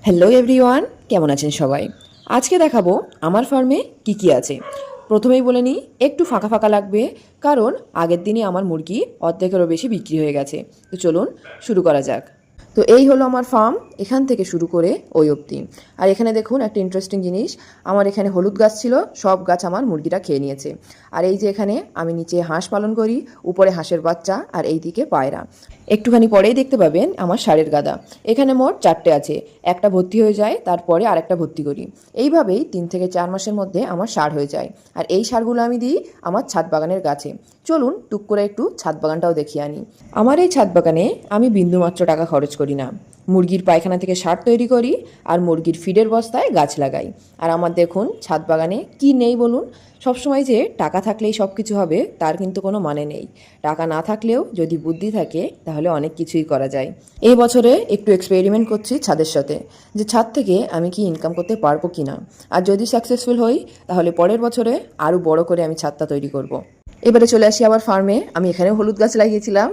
Hello everyone, কেমন আছেন সবাই? আজকে দেখাবো আমার ফার্মে কি কি আছে। প্রথমেই বলে নিই, একটু ফাঁকা ফাঁকা লাগবে, কারণ আগের দিনই আমার মুরগি অর্ধেকেরও বেশি বিক্রি হয়ে গেছে। তো চলুন শুরু করা যাক। তো এই হলো আমার ফার্ম, এখান থেকে শুরু করে ওই অবধি। আর এখানে দেখুন একটা ইন্টারেস্টিং জিনিস, আমার এখানে হলুদ গাছ ছিল, সব গাছ আমার মুরগিরা খেয়ে নিয়েছে। আর এই যে এখানে আমি নিচে হাঁস পালন করি, উপরে হাঁসের বাচ্চা, আর এই দিকে পায়রা। একটুখানি পরেই দেখতে পাবেন আমার ষাঁড়ের গাদা। এখানে মোট 4টে আছে, একটা ভর্তি হয়ে যায়, তারপরে আরেকটা ভর্তি করি। এইভাবেই 3 থেকে 4 মাসের মধ্যে আমার ষাঁড় হয়ে যায়। আর এই ষাঁড়গুলো আমি দিই আমার ছাদ বাগানের গাছে। চলুন টুক করে একটু ছাদ বাগানটাও দেখিয়ে আনি। আমার এই ছাদ বাগানে আমি বিন্দুমাত্র টাকা খরচ করি না। মুরগির পায়খানা থেকে সার তৈরি করি, আর মুরগির ফিডের বস্তায় গাছ লাগাই। আর আমার দেখুন ছাদ বাগানে কি নেই বলুন? সবসময় যে টাকা থাকলেই সব কিছু হবে তার কিন্তু কোনো মানে নেই। টাকা না থাকলেও যদি বুদ্ধি থাকে তাহলে অনেক কিছুই করা যায়। এই বছরে একটু এক্সপেরিমেন্ট করছি ছাদের সাথে, যে ছাদ থেকে আমি কি ইনকাম করতে পারবো কি না। আর যদি সাকসেসফুল হই তাহলে পরের বছরে আরও বড় করে আমি ছাদটা তৈরি করব। এবারে চলে আসি আবার ফার্মে। আমি এখানেও হলুদ গাছ লাগিয়েছিলাম,